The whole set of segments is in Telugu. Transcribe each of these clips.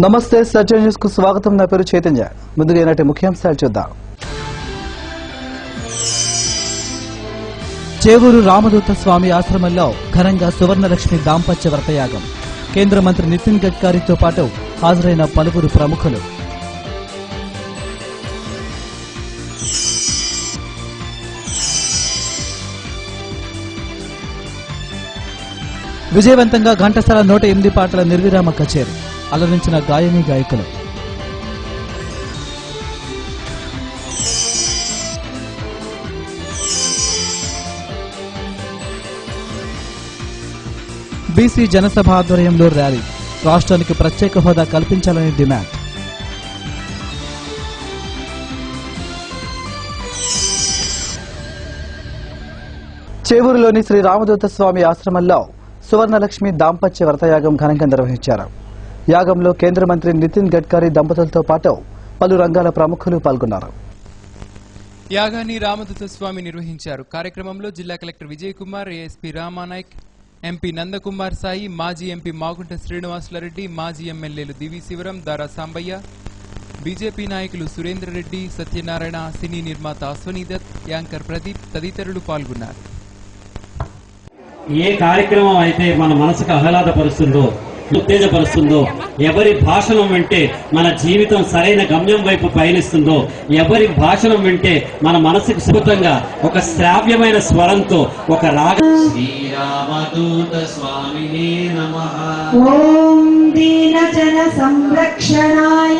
నమస్తే సత్యం న్యూస్ కు స్వాగతం. నా పేరు చైతన్య. ముందుగా ఈనాటి ముఖ్యాంశాలు చూద్దాం. చేవూరు రామదూత స్వామి ఆశ్రమంలో ఘనంగా సువర్ణలక్ష్మి దాంపత్య వ్రతయాగం. కేంద్ర మంత్రి నితిన్ గడ్కరీతో పాటు హాజరైన పలువురు ప్రముఖులు. విజయవంతంగా ఘంటసాల 108 పాటల నిర్విరామ కచేరీ. అలరించిన గాయని గాయకులు. బీసీ జనసభ ఆధ్వర్యంలో ర్యాలీ. రాష్ట్రానికి ప్రత్యేక హోదా కల్పించాలని డిమాండ్. చేవూరులోని శ్రీ రామదూత స్వామి ఆశ్రమంలో సువర్ణలక్ష్మి దాంపత్య వ్రతయాగం ఘనంగా నిర్వహించారు. యాగంలో కేంద్ర మంత్రి నితిన్ గడ్కరీ దంపతులతో పాటు పలు రంగాల ప్రముఖులు పాల్గొన్నారు. యాగాన్ని రామదూత స్వామి నిర్వహించారు. కార్యక్రమంలో జిల్లా collector Vijay Kumar, ASP Ramanayak, MP Nandakumar Sai, మాజీ ఎంపీ మాగుంట శ్రీనివాసులరెడ్డి, మాజీ ఎమ్మెల్యేలు దివి శివరం, దారా సాంబయ్య, బీజేపీ నాయకులు సురేంద్రరెడ్డి, సత్యనారాయణ, సినీ నిర్మాత అశ్వనీ దత్, యాంకర్ ప్రదీప్ తదితరులు పాల్గొన్నారు. ఏ కార్యక్రమం అయితే మన మనసుకు ఆహ్లాదపరుస్తుందో, ఉత్తేజపరుస్తుందో, ఎవరి భాషణం వింటే మన జీవితం సరైన గమ్యం వైపు పయనిస్తుందో, ఎవరి భాషణం వింటే మన మనసుకు సుఖంగా ఒక శ్రావ్యమైన స్వరంతో ఒక రాగ శ్రీరామదూత స్వామినే నమః. ఓం దీనజన సంరక్షణాయ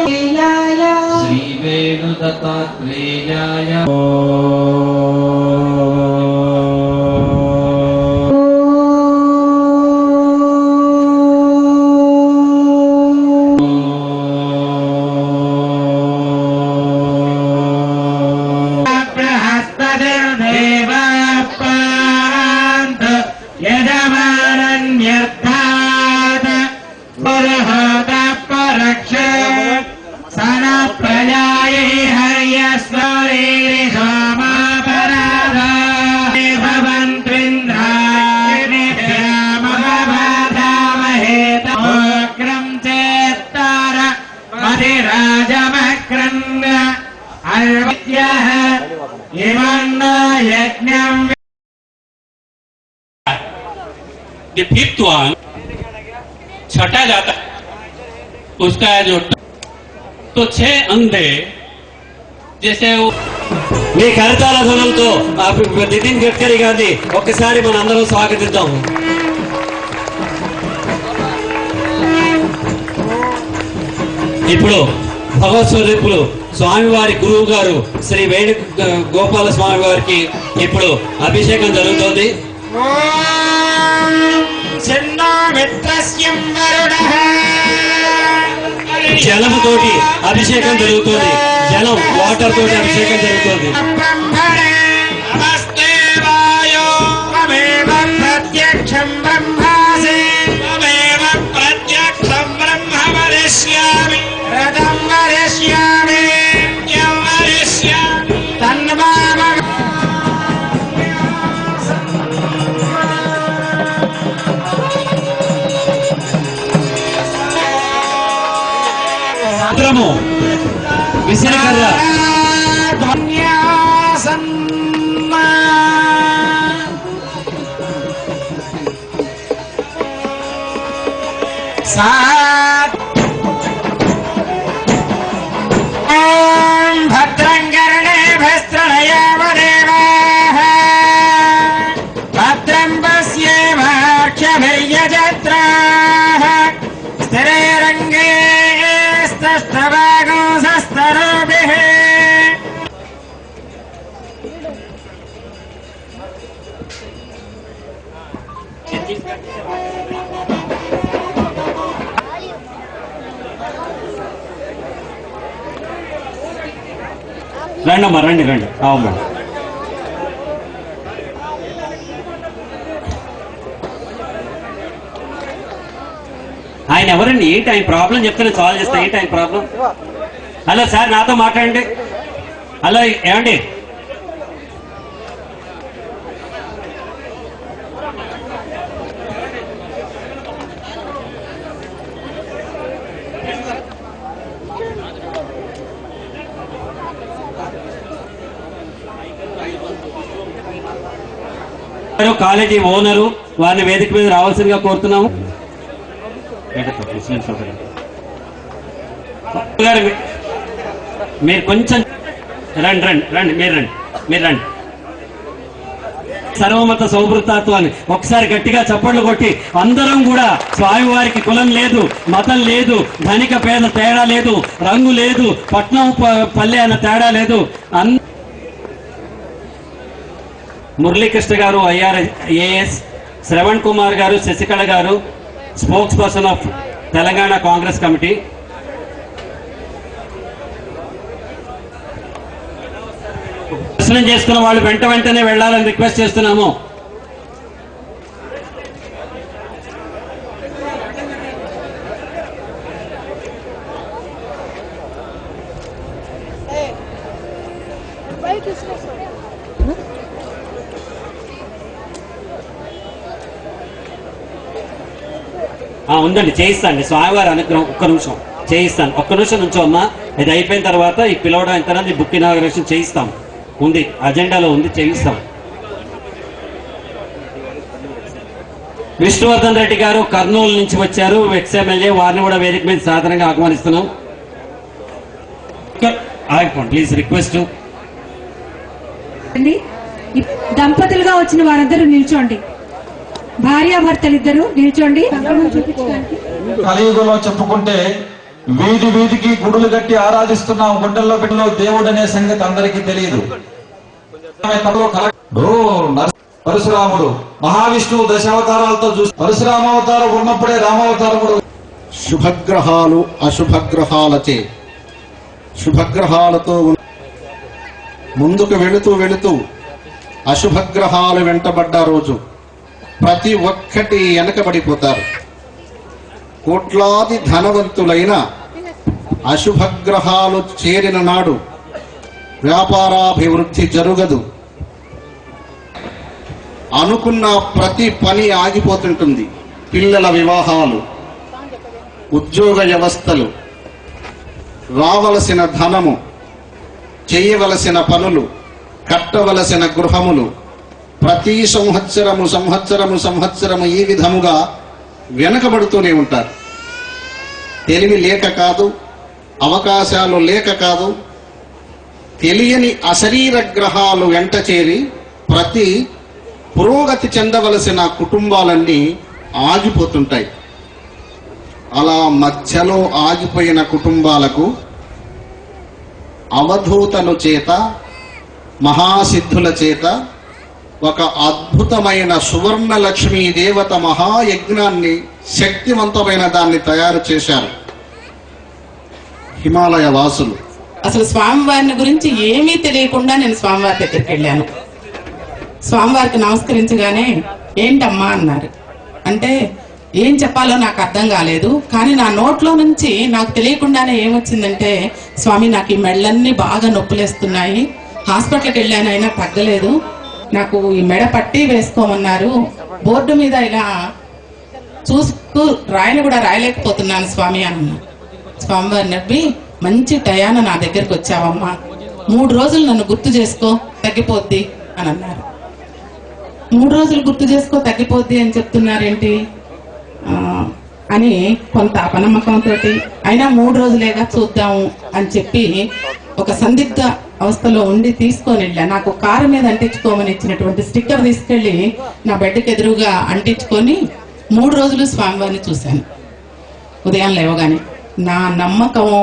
శ్రీ వేణుదత్తాత్రేయాయ. फिफ्थ वन छठा जाता उसका जो तो 6 अंधे जैसे మీ కరతాళ ధ్వనులతో నితిన్ గడ్కరీ గారిని ఒక్కసారి మన అందరం స్వాగతిద్దాం. ఇప్పుడు భగవత్ స్వరూపులు స్వామివారి గురువు గారు శ్రీ వేణు గోపాల స్వామి వారికి ఇప్పుడు అభిషేకం జరుగుతోంది. జలముతోటి అభిషేకం జరుగుతుంది. జలం, వాటర్ తోటి అభిషేకం జరుగుతుంది. ప్రత్యక్షం బ్రహ్మాసి ప్రత్యక్షం బ్రహ్మ వరిష్యామి రథం వరిష్యామి తన్మామ విసిరికర్ర భద్రం కర్ణేభిస్త్రణయామదేవాః భద్రం పశ్యేమాక్షభిర్యజత్రాః స్థిరైరంగే స్తస్తవాగోసస్తరోభిః. రండమ్మా, రండి రండి. అవును, ఆయన ఎవరండి? ఏంటి ఆయన ప్రాబ్లం చెప్తే సాల్వ్ చేస్తా. ఏంటి ఆయన ప్రాబ్లం? హలో సార్, నాతో మాట్లాడండి. హలో, ఏమండి? కాలేజీ ఓనరు వారిని వేదిక మీద రావాల్సిందిగా కోరుతున్నాము. మీరు కొంచెం రండి రండి రండి మీరు రండి మీరు రండి. సర్వమత సౌభృతత్వాన్ని ఒకసారి గట్టిగా చప్పట్లు కొట్టి అందరం కూడా స్వామివారికి కులం లేదు, మతం లేదు, ధనిక పేద తేడా లేదు, రంగు లేదు, పట్నం పల్లె అన్న తేడా లేదు. మురళీకృష్ణ గారు ఐఆర్ఏఎస్, శ్రవణ్ కుమార్ గారు, శశికళ గారు spokes person of Telangana Congress committee. దర్శనం చేసుకున్న వాళ్ళు వెంటనే వెళ్లాలని రిక్వెస్ట్ చేస్తున్నాము. ఉందండి, చేయిస్తాండి. స్వామివారి అనుగ్రహం ఒక్క నిమిషం చేయిస్తాను. ఒక్క నిమిషం నుంచో అమ్మా, ఇది అయిపోయిన తర్వాత ఈ పిలవడం ఎంత బుక్ ఇనాగరేషన్ చేయిస్తాం. ఉంది, అజెండాలో ఉంది, చేయిస్తాం. విష్ణువర్ధన్ రెడ్డి గారు కర్నూలు నుంచి వచ్చారు, ఎక్స్ఎమ్మెల్యే. వారిని కూడా వేదిక మీద సాధారణంగా ఆహ్వానిస్తున్నాం. ఆగిపోండి ప్లీజ్, రిక్వెస్ట్. దంపతులుగా వచ్చిన వారందరూ నిల్చోండి. భార్యాభర్తలిద్దరూ నిల్చోండి. కలియుగంలో చెప్పుకుంటే వీధి వీధికి గుడులు కట్టి ఆరాధిస్తున్నాం. గుండెల్లో బిడ్డలో దేవుడు అనే సంగతి అందరికీ తెలియదు. పరశురాముడు మహావిష్ణువు దశావతారాలతో చూసి పరశురామావతారం ఉన్నప్పుడే రామావతారముడు. శుభగ్రహాలు అశుభగ్రహాలచే శుభగ్రహాలతో ముందుకు వెళుతూ అశుభగ్రహాలు వెంటబడ్డ రోజు ప్రతి ఒక్కటి వెనకబడిపోతారు. కోట్లాది ధనవంతులైన అశుభగ్రహాలు చేరిన నాడు వ్యాపారాభివృద్ధి జరగదు. అనుకున్న ప్రతి పని ఆగిపోతుంటుంది. పిల్లల వివాహాలు, ఉద్యోగ వ్యవస్థలు, రావలసిన ధనము, చేయవలసిన పనులు, కట్టవలసిన గృహములు ప్రతి సంవత్సరము ఈ విధముగా వెనకబడుతూనే ఉంటారు. తెలివి లేక కాదు, అవకాశాలు లేక కాదు, తెలియని అశరీర గ్రహాలు వెంట చేరి ప్రతి పురోగతి చెందవలసిన కుటుంబాలన్నీ ఆగిపోతుంటాయి. అలా మధ్యలో ఆగిపోయిన కుటుంబాలకు అవధూతల చేత, మహాసిద్ధుల చేత ఒక అద్భుతమైన సువర్ణ లక్ష్మీ దేవత మహాయజ్ఞాన్ని, శక్తివంతమైన దాన్ని తయారు చేశారు హిమాలయ వాసులు. అసలు స్వామివారిని గురించి ఏమీ తెలియకుండా నేను స్వామివారి దగ్గరికి వెళ్ళాను. స్వామివారికి నమస్కరించగానే ఏంటమ్మా అన్నారు. అంటే ఏం చెప్పాలో నాకు అర్థం కాలేదు. కానీ నా నోట్లో నుంచి నాకు తెలియకుండానే ఏమొచ్చిందంటే, స్వామి నాకు ఈ మెళ్ళన్నీ బాగా నొప్పులేస్తున్నాయి, హాస్పిటల్కి వెళ్ళాను అయినా తగ్గలేదు, నాకు ఈ మెడ పట్టి వేసుకోమన్నారు, బోర్డు మీద ఇలా చూస్తూ రాయని కూడా రాయలేకపోతున్నాను స్వామి అన్నా. స్వామివారు నవ్వి, మంచి టయాన నా దగ్గరికి వచ్చావమ్మా, 3 రోజులు నన్ను గుర్తు చేసుకో తగ్గిపోద్ది అని అన్నారు. 3 రోజులు గుర్తు చేసుకో తగ్గిపోద్ది అని చెప్తున్నారేంటి అని కొంత అపనమ్మకంతో, అయినా 3 రోజులేగా చూద్దాము అని చెప్పి ఒక సందిగ్ధ అవస్థలో ఉండి తీసుకొని వెళ్ళా. నాకు కారు మీద అంటించుకోమని ఇచ్చినటువంటి స్టిక్కర్ తీసుకెళ్లి నా బెడ్కి ఎదురుగా అంటించుకొని 3 రోజులు స్వామివారిని చూశాను. ఉదయం లేవగానే నా నమ్మకమో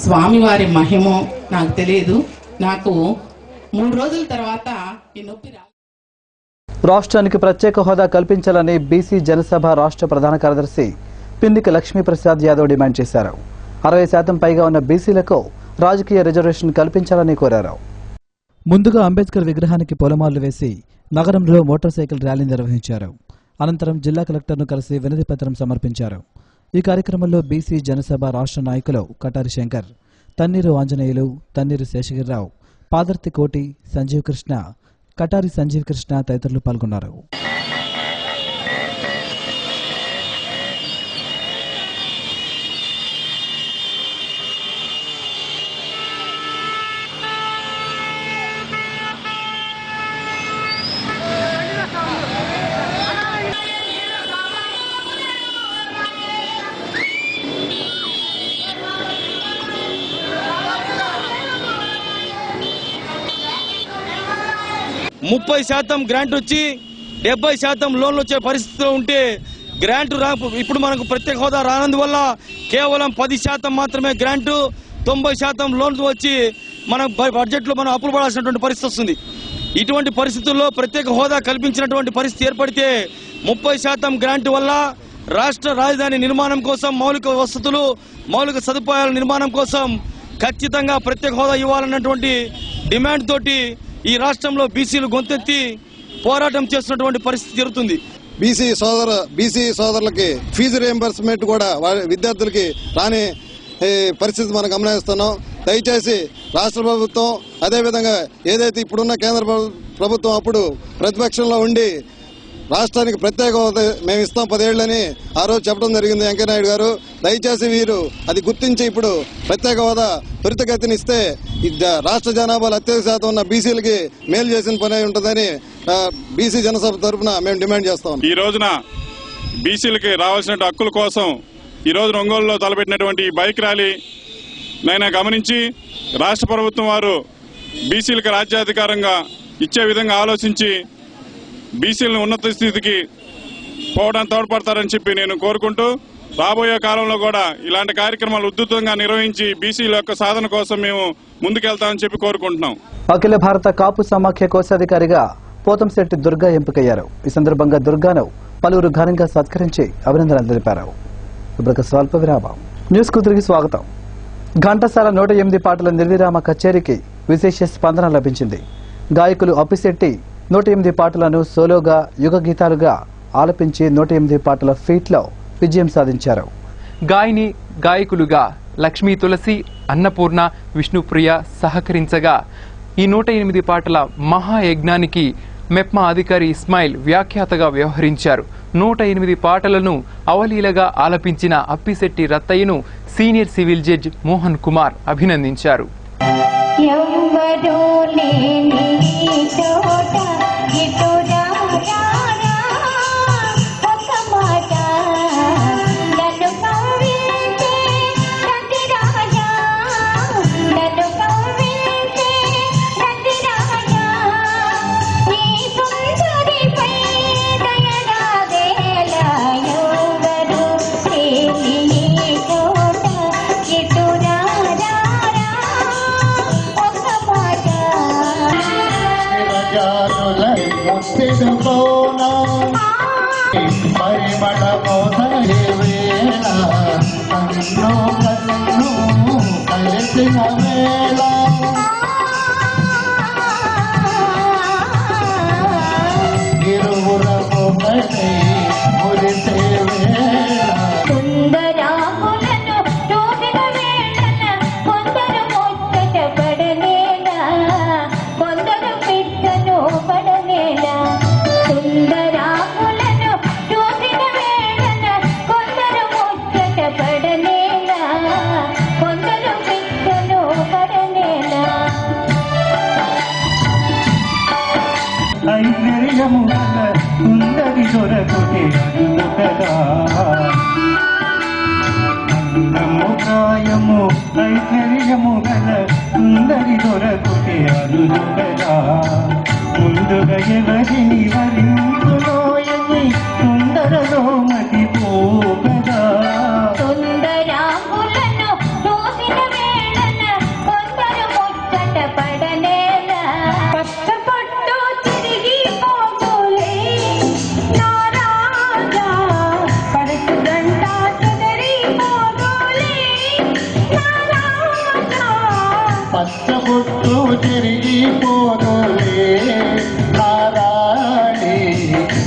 స్వామివారి మహిమో నాకు తెలియదు. నాకు 3 రోజుల తర్వాత ఈ నొప్పి రాష్ట్రానికి ప్రత్యేక హోదా కల్పించాలని బీసీ జనసభ రాష్ట్ర ప్రధాన కార్యదర్శి పిన్నిక లక్ష్మీప్రసాద్ యాదవ్ డిమాండ్ చేశారు. 60% పైగా ఉన్న బీసీలకు రాజకీయ రిజర్వేషన్ కల్పించాలని కోరారు. ముందుగా అంబేద్కర్ విగ్రహానికి పూలమాలలు వేసి నగరంలో మోటార్ సైకిల్ ర్యాలీ నిర్వహించారు. అనంతరం జిల్లా కలెక్టర్ను కలిసి వినతి పత్రం సమర్పించారు. ఈ కార్యక్రమంలో బీసీ జనసభ రాష్ట్ర నాయకులు కటారి శంకర్, తన్నీరు ఆంజనేయులు, తన్నీరు శేషగిరిరావు, పాదర్తి కోటి, సంజీవ్ కృష్ణ, కటారి సంజీవ్ కృష్ణ తదితరులు పాల్గొన్నారు. 30% గ్రాంట్ వచ్చి 70% లోన్లు వచ్చే పరిస్థితిలో ఉంటే గ్రాంట్ ఇప్పుడు మనకు ప్రత్యేక హోదా రానందువల్ల కేవలం 10% మాత్రమే గ్రాంటు, 90% లోన్స్ వచ్చి మనం బడ్జెట్లో మనం అప్పులు పడాల్సినటువంటి పరిస్థితి వస్తుంది. ఇటువంటి పరిస్థితుల్లో ప్రత్యేక హోదా కల్పించినటువంటి పరిస్థితి ఏర్పడితే 30% గ్రాంట్ వల్ల రాష్ట్ర రాజధాని నిర్మాణం కోసం, మౌలిక వసతులు, మౌలిక సదుపాయాల నిర్మాణం కోసం ఖచ్చితంగా ప్రత్యేక హోదా ఇవ్వాలన్నటువంటి డిమాండ్ తోటి ఈ రాష్ట్రంలో బీసీలు గొంతెత్తి పోరాటం చేస్తున్నటువంటి పరిస్థితి జరుగుతుంది. బీసీ సోదరులకి ఫీజు రియంబర్స్మెంట్ కూడా విద్యార్థులకి రాని పరిస్థితి మనం గమనిస్తున్నాం. దయచేసి రాష్ట్ర ప్రభుత్వం, అదేవిధంగా ఏదైతే ఇప్పుడున్న కేంద్ర ప్రభుత్వం అప్పుడు ప్రతిపక్షంలో ఉండి రాష్ట్రానికి ప్రత్యేక హోదా మేము ఇస్తాం 10 ఏళ్లని ఆ రోజు చెప్పడం జరిగింది వెంకయ్యనాయుడు గారు. దయచేసి వీరు అది గుర్తించి ఇప్పుడు ప్రత్యేక హోదా త్వరితగతిని ఇస్తే రాష్ట్ర జనాభాలో అత్యధిక శాతం ఉన్న బీసీలకి మేలు చేసిన పని ఉంటుందని బీసీ జనసభ తరఫున మేము డిమాండ్ చేస్తాం. ఈ రోజున బీసీలకి రావాల్సిన హక్కుల కోసం ఈ రోజు ఒంగోలులో తలపెట్టినటువంటి బైక్ ర్యాలీ నైనా గమనించి రాష్ట్ర ప్రభుత్వం వారు బీసీలకు రాజ్యాధికారంగా ఇచ్చే విధంగా ఆలోచించి బీసీలను ఉన్నత స్థితికి పోవడానికి తోడ్పడతారని చెప్పి నేను కోరుకుంటూ, రాబోయే కాలంలో కూడా ఇలాంటి కార్యక్రమాలు ఉధృతంగా నిర్వహించి బీసీల యొక్క సాధన కోసం మేము ముందుకెళ్తామని చెప్పి కోరుకుంటున్నాం. అఖిల భారత కాపు సమాఖ్య కోశాధికారిగా పోతంశెట్టి దుర్గా ఎంపికయ్యారు. ఈ సందర్భంగా దుర్గాను పలువురు ఘనంగా సత్కరించి అభినందనలు తెలిపారు. ఇప్పుడు స్వల్ప విరామం. న్యూస్ కు తిరిగి స్వాగతం. ఘంటసాల 108 పాటల నిర్విరామ కచేరీకి విశేష స్పందన లభించింది. గాయకులు అప్పిశెట్టి 108 పాటలను సోలోగా, యుగ గీతాలుగా ఆలపించి 108 పాటల ఫీట్లో విజయం సాధించారు. గాయకులుగా లక్ష్మీ తులసి, అన్నపూర్ణ, విష్ణుప్రియ సహకరించగా ఈ 108 పాటల మహాయజ్ఞానికి మెప్మా అధికారి ఇస్మాయిల్ వ్యాఖ్యాతగా వ్యవహరించారు. 108 పాటలను అవలీలగా ఆలపించిన అప్పిశెట్టి రత్తయ్యను senior civil judge Mohan Kumar అభినందించారు. ముందుగా ఎవరిని వరించులోయని సుందరలో మతిపోగదా సుందరాములను చూసిన వేళన కొందరు ముచ్చట పడనేలా కష్టపట్టు తిరిగి పోతులే నా రాజా పడుతుందంట చెదరి పోతులే నా రాజా పచ్చబొట్టు తిరిగి పోతులే నారాణి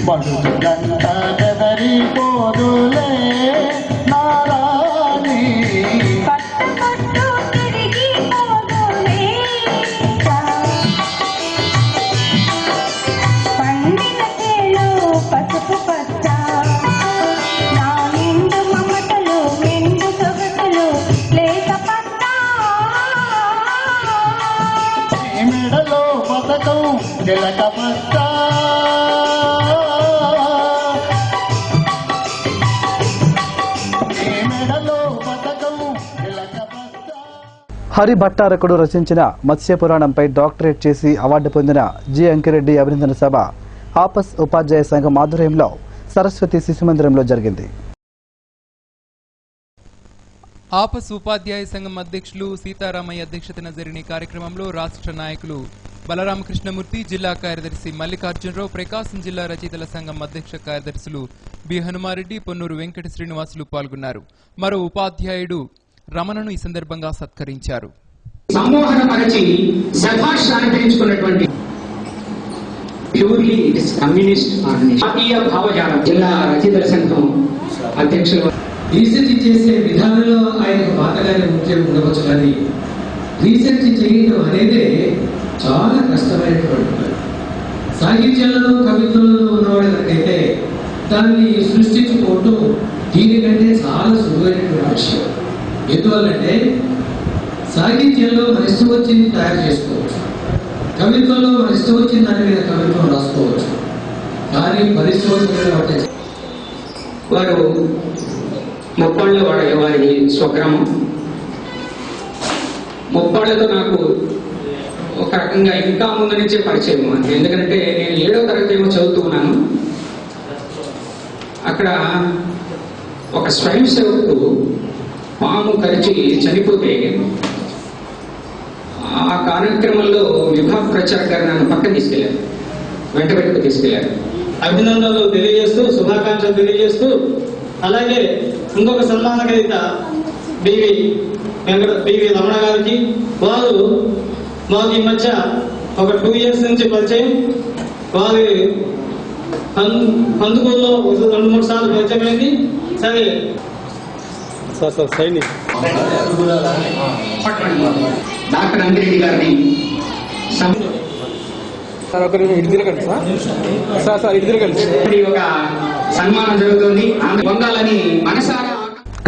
పడుతుందంట చెదరి పోతులే నారాణి పచ్చబొట్టు తిరిగి పోతులే పండిన చేలు పసుపు పచ్చ నా నిండు మమతలు నిండు సొగసులు లేక పచ్చ మెడలో హరి భట్టారకుడు రచించిన మత్స్య పురాణంపై డాక్టరేట్ చేసి అవార్డు పొందిన జి అంకిరెడ్డి అభినందన సభ ఆపస్ ఉపాధ్యాయ సంఘం ఆధ్వర్యంలో సరస్వతి శిశుమందిరంలో జరిగింది. ఆపస్ ఉపాధ్యాయ సంఘం అధ్యక్షులు సీతారామయ్య అధ్యక్షతన జరిగిన కార్యక్రమంలో రాష్ట్ర నాయకులు బలరామకృష్ణమూర్తి, జిల్లా కార్యదర్శి మల్లికార్జునరావు, ప్రకాశం జిల్లా రచయితల సంఘం అధ్యక్ష కార్యదర్శులు బి హనుమారెడ్డి, పొన్నూరు వెంకట శ్రీనివాసులు పాల్గొన్నారు. మరో ఉపాధ్యాయుడు రమణను ఈ సందర్భంగా సత్కరించారు. సంమోహనపరిచి శభాష్ అనిపించుకున్నటువంటి purely it is communist organisation. జాతీయ భావజాలం జిల్లా రచయితల సంఘం అధ్యక్షులు రీసెర్చ్ చేసే విధానంలో ఆయన పాతగానే ఉండవచ్చు, కానీ రీసెర్చ్ చేయడం అనేది చాలా కష్టమైనటువంటి పని. సాహిత్యంలో కవిత్వంలో ఉన్నవాళ్ళకైతే దాన్ని సృష్టించుకోవటం దీనికంటే చాలా సులువైనటువంటి విషయం. ఎందువల్లంటే సాహిత్యంలో మన ఇష్టం వచ్చింది తయారు చేసుకోవచ్చు, కవిత్వంలో మన ఇష్టం వచ్చిన దాని మీద కవిత్వం రాసుకోవచ్చు, కానీ పరిశోధన వారు ముప్పాళ్ళ వారి స్వగ్రామం. ముప్పాళ్ళతో నాకు ఒక రకంగా ఇంకా ముందు నుంచే పరిచయం. ఎందుకంటే నేను 7వ తరగతి ఏమో చదువుతూ ఉన్నాను. అక్కడ ఒక స్వయం సేవకుడు పాము కరిచి చనిపోతే ఆ కార్యక్రమంలో విభాగ్ ప్రచారక్ గారు నన్ను పక్కన తీసుకెళ్లారు, వెంట పెట్టుకు తీసుకెళ్లారు. అభినందనలు తెలియజేస్తూ, శుభాకాంక్షలు తెలియజేస్తూ, అలాగే ఇంకొక సన్మాన గ్రహీత బివి రమణ గారికి, వారు మాకు ఈ మధ్య ఒక 2 years నుంచి పరిచయం. వారి పందుకూరులో 2-3 సార్లు పరిచయమైంది. సరే డాక్టర్ అంకిరెడ్డి గారిని ఒక సన్మానం జరుగుతుంది. పొందాలని మనసారా.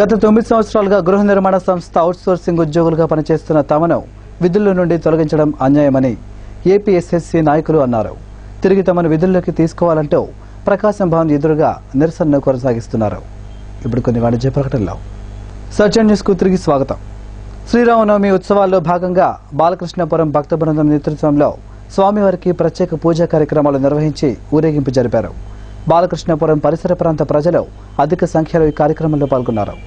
గత 9 సంవత్సరాలుగా గృహ నిర్మాణ సంస్థ అవుట్సోర్సింగ్ ఉద్యోగులుగా పనిచేస్తున్న తమను విధుల్లో నుండి తొలగించడం అన్యాయమని ఏపీఎస్ఎస్సీ నాయకులు అన్నారు. తిరిగి తమను విధుల్లోకి తీసుకోవాలంటూ ప్రకాశం భవన్ ఎదురుగా నిరసనను కొనసాగిస్తున్నారు. ఇప్పుడు కొన్ని వాణిజ్య ప్రకటనలు. సత్యం న్యూస్కు తిరిగి స్వాగతం. శ్రీరామనవమి ఉత్సవాల్లో భాగంగా బాలకృష్ణపురం భక్త బృందం నేతృత్వంలో స్వామివారికి ప్రత్యేక పూజా కార్యక్రమాలు నిర్వహించి ఊరేగింపు జరిపారు. బాలకృష్ణపురం పరిసర ప్రాంత ప్రజలు అధిక సంఖ్యలో ఈ కార్యక్రమంలో పాల్గొన్నారు.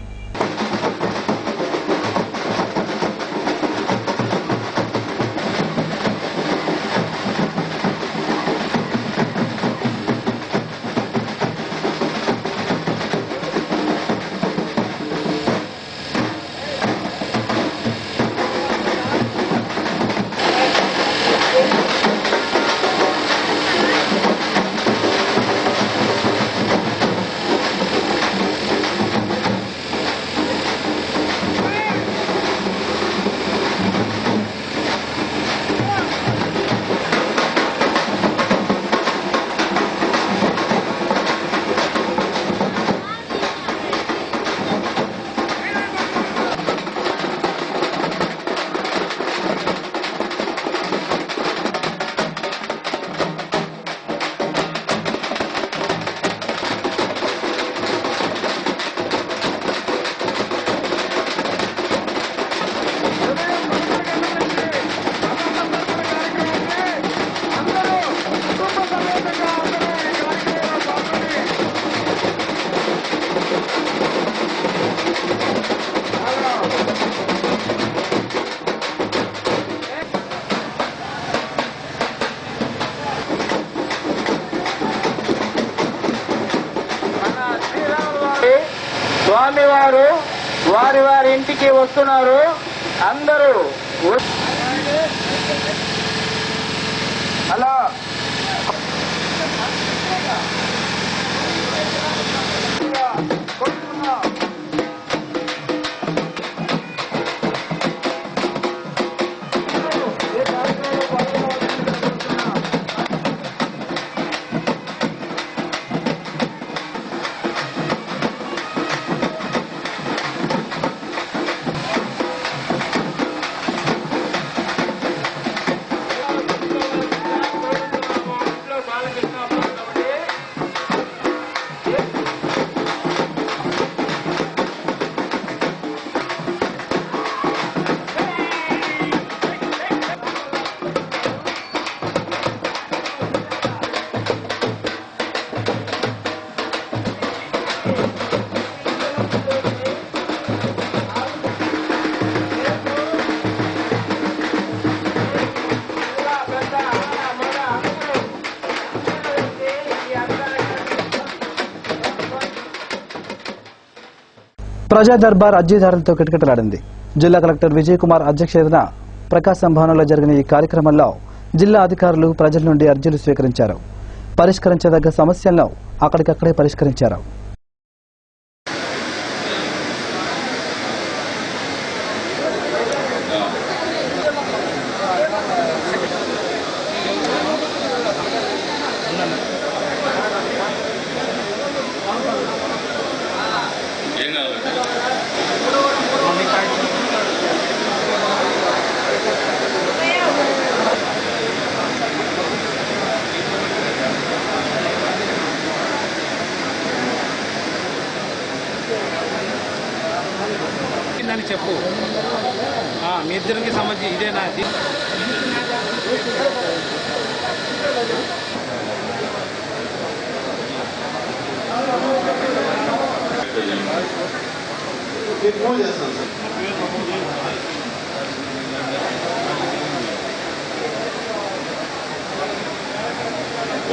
స్వామివారు వారి ఇంటికి వస్తున్నారు. అందరూ హలో ప్రజా దర్బార్ అర్జీదారులతో కిటకిటలాడింది. జిల్లా కలెక్టర్ విజయ్ కుమార్ అధ్యక్షతన ప్రకాశం భవనంలో జరిగిన ఈ కార్యక్రమంలో జిల్లా అధికారులు ప్రజల నుండి అర్జీలు స్వీకరించారు. పరిష్కరించదగ్గ సమస్యలను అక్కడికక్కడే పరిష్కరించారు. అని చెప్పు. మీ ఇద్దరికి సంబంధించి ఇదేనా?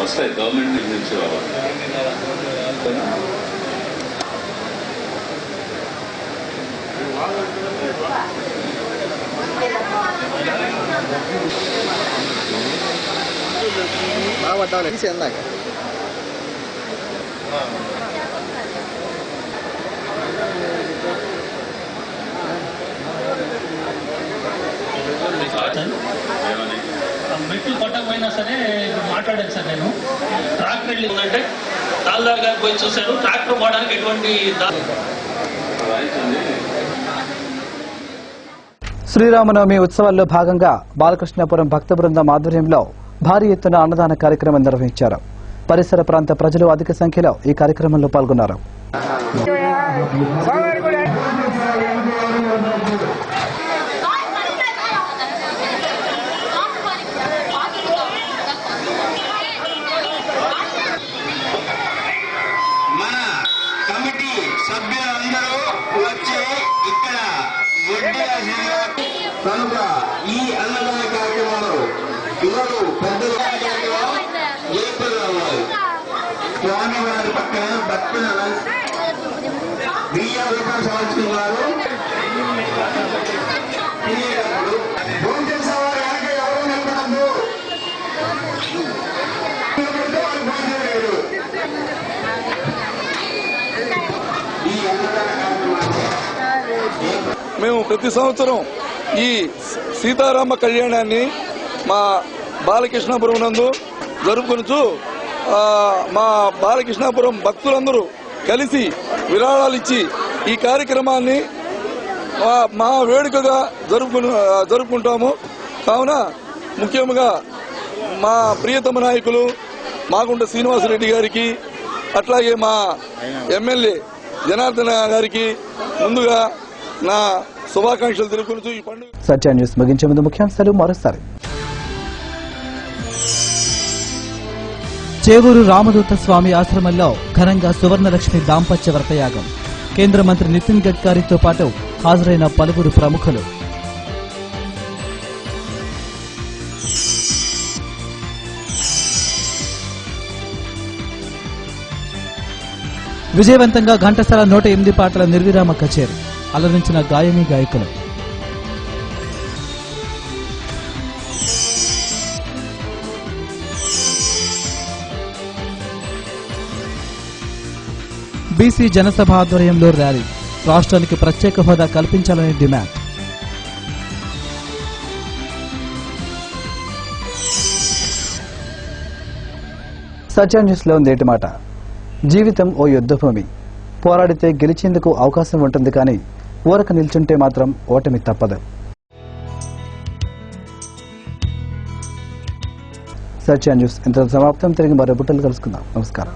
వస్తాయి గవర్నమెంట్ నుంచి మెట్లు కొట్టకపోయినా సరే మాట్లాడాను సార్. నేను ట్రాక్టర్ వెళ్ళి ఉందంటే తాల్దార్ గారు పోయి చూశారు. ట్రాక్టర్ పోవడానికి ఎటువంటి శ్రీరామనవమి ఉత్సవాల్లో భాగంగా బాలకృష్ణాపురం భక్త బృందం ఆధ్వర్యంలో భారీ ఎత్తున అన్నదాన కార్యక్రమం నిర్వహించారు. పరిసర ప్రాంత ప్రజలు అధిక సంఖ్యలో ఈ కార్యక్రమంలో పాల్గొన్నారు. మన కమిటీ సభ్యులందరూ వచ్చి ఇక్కడ కనుక ఈ అన్నదాన కార్యక్రమంలో పిల్లలు పెద్దలు ఏర్పడి రావాలి. స్వామి వారి పక్కన భక్తుల బియ్య రూపాయలు సంవత్సరం వారు తినేటప్పుడు భోజనం సవారు వెనక ఎవరు నిలబడద్దు. భోజనం లేదు. ఈ అన్నదాన కార్యక్రమాన్ని మేము ప్రతి సంవత్సరం ఈ సీతారామ కళ్యాణాన్ని మా బాలకృష్ణాపురం నందు జరుపుకొనుచు మా బాలకృష్ణాపురం భక్తులందరూ కలిసి విరాళాలు ఇచ్చి ఈ కార్యక్రమాన్ని మా వేడుకగా జరుపుకుంటాము. కావున ముఖ్యంగా మా ప్రియతమ నాయకులు మాగుంట శ్రీనివాసరెడ్డి గారికి, అట్లాగే మా ఎమ్మెల్యే జనార్దన గారికి ముందుగా నా శుభాకాంక్షలు తెలుపుకుంటూ ఈ పండుగ. సత్య న్యూస్ ముగించే ముందు ముఖ్యాంశాలు మరోసారి. చేగూరు రామదూత స్వామి ఆశ్రమంలో ఘనంగా సువర్ణలక్ష్మి దాంపత్య వ్రతయాగం. కేంద్ర మంత్రి నితిన్ గడ్కరీతో పాటు హాజరైన పలువురు ప్రముఖులు. విజయవంతంగా ఘంటసాల 108 పాటల నిర్విరామ కచేరీ. అలరించిన గాయని గాయకులు. బీసీ జనసభ ఆధ్వర్యంలో ర్యాలీ. రాష్ట్రానికి ప్రత్యేక హోదా కల్పించాలని డిమాండ్. సత్య న్యూస్ లో నేటి మాట. జీవితం ఓ యుద్ధభూమి. పోరాడితే గెలిచేందుకు అవకాశం ఉంటుంది, కానీ ఊరక నిల్చుంటే మాత్రం ఓటమి తప్పదు. సత్య న్యూస్ ఇంత సమాప్తం. తిరిగి మరో బుట్టలు కలుసుకుందాం. నమస్కారం.